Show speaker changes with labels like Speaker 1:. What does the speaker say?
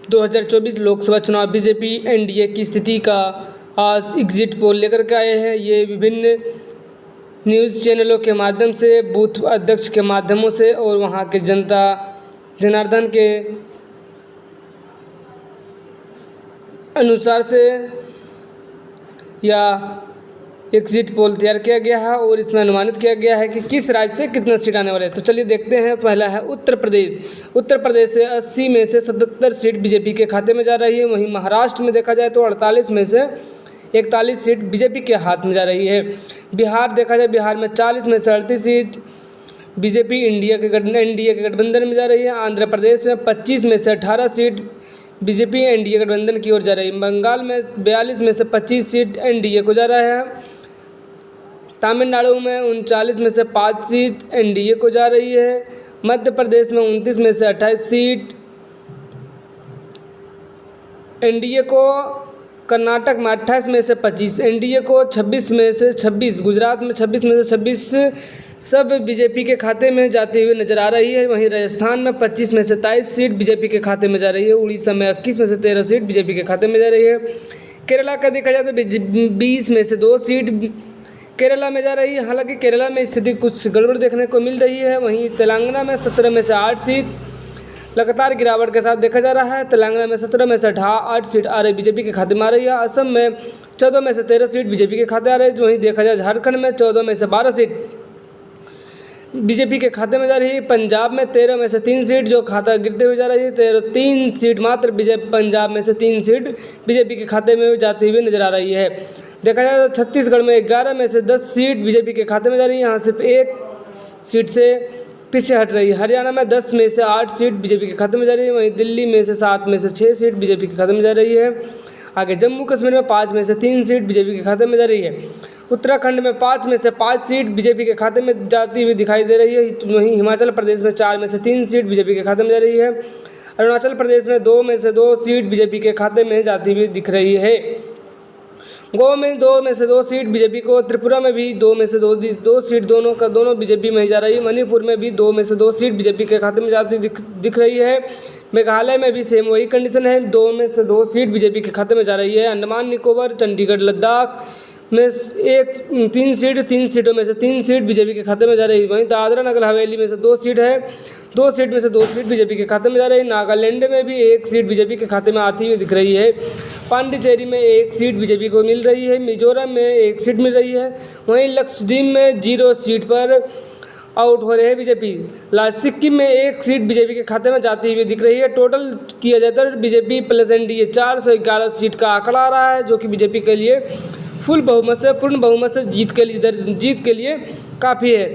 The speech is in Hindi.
Speaker 1: 2024 लोकसभा चुनाव बीजेपी एनडीए की स्थिति का आज एग्जिट पोल लेकर के आए हैं। ये विभिन्न न्यूज़ चैनलों के माध्यम से, बूथ अध्यक्ष के माध्यमों से और वहाँ के जनता जनार्दन के अनुसार से या एग्जिट पोल तैयार किया गया है और इसमें अनुमानित किया गया है कि किस राज्य से कितना सीट आने वाले हैं। तो चलिए देखते हैं। पहला है उत्तर प्रदेश। उत्तर प्रदेश से 80 में से 77 सीट बीजेपी के खाते में जा रही है। वहीं महाराष्ट्र में देखा जाए तो 48 में से 41 सीट बीजेपी के हाथ में जा रही है। बिहार देखा जाए, बिहार में 40 में से 38 सीट बीजेपी एनडीए के गठबंधन में जा रही है। आंध्र प्रदेश में 25 में से 18 सीट बीजेपी एनडीए गठबंधन की ओर जा रही है। बंगाल में 42 में से 25 सीट एनडीए को जा रहा है। तमिलनाडु में 39 में से 5 सीट एनडीए को जा रही है। मध्य प्रदेश में 29 में से 28 सीट एनडीए को। कर्नाटक में 28 में से 25 एनडीए को, 26 में से 26 गुजरात में 26 में से 26 सब बीजेपी के खाते में जाती हुई नजर आ रही है। वहीं राजस्थान में 25 में से 23 सीट बीजेपी के खाते में जा रही है। उड़ीसा में 21 में से 13 सीट बीजेपी के खाते में जा रही है। केरला का देखा जाए तो 20 में से 2 सीट केरला में जा रही है। हालांकि केरला में स्थिति कुछ गड़बड़ देखने को मिल रही है। वहीं तेलंगाना में 17 में से 8 सीट लगातार गिरावट के साथ देखा जा रहा है। तेलंगाना में 17 में से 8 सीट आ रही बीजेपी के खाते में आ रही है। असम में 14 में से 13 सीट बीजेपी के खाते आ रही है। वहीं देखा जाए झारखंड में 14 में से 12 सीट बीजेपी के खाते में जा रही है। पंजाब में 13 में से 3 सीट जो खाता गिरते हुए जा रही है। 3 सीट मात्र पंजाब में से 3 सीट बीजेपी के खाते में जाती हुई नजर आ रही है। देखा जाए तो छत्तीसगढ़ में 11 में से 10 सीट बीजेपी के खाते में जा रही है। यहाँ सिर्फ 1 सीट से पीछे हट रही है। हरियाणा में 10 में से 8 सीट बीजेपी के खाते में जा रही है। वहीं दिल्ली में से 7 में से 6 सीट बीजेपी के खाते में जा रही है। आगे जम्मू कश्मीर में 5 में से 3 सीट बीजेपी के खाते में जा रही है। उत्तराखंड में 5 में से 5 सीट बीजेपी के खाते में जाती हुई दिखाई दे रही है। वहीं हिमाचल प्रदेश में 4 में से 3 सीट बीजेपी के खाते में जा रही है। अरुणाचल प्रदेश में 2 में से 2 सीट बीजेपी के खाते में जाती हुई दिख रही है। गोवा में 2 में से 2 सीट बीजेपी को। त्रिपुरा में भी 2 में से 2 सीट दोनों बीजेपी में ही जा रही है। मणिपुर में भी 2 में से 2 सीट बीजेपी के खाते में जाती दिख रही है। मेघालय में भी सेम वही कंडीशन है, 2 में से 2 सीट बीजेपी के खाते में जा रही है। अंडमान निकोबार, चंडीगढ़, लद्दाख में 3 सीटों में से 3 सीट बीजेपी के खाते में जा रही है। वहीं दादरा नगर हवेली में से 2 सीट है, 2 सीट में से 2 सीट बीजेपी के खाते में जा रही है। नागालैंड में भी 1 सीट बीजेपी के खाते में आती हुई दिख रही है। पांडिचेरी में 1 सीट बीजेपी को मिल रही है। मिजोरम में 1 सीट मिल रही है। वहीं लक्षद्वीप में 0 सीट पर आउट हो रहे हैं बीजेपी। सिक्किम में 1 सीट बीजेपी के खाते में जाती हुई दिख रही है। टोटल किया जाए तो बीजेपी प्लस एनडीए 411 सीट का आंकड़ा आ रहा है, जो कि बीजेपी के लिए पूर्ण बहुमत से जीत के लिए काफ़ी है।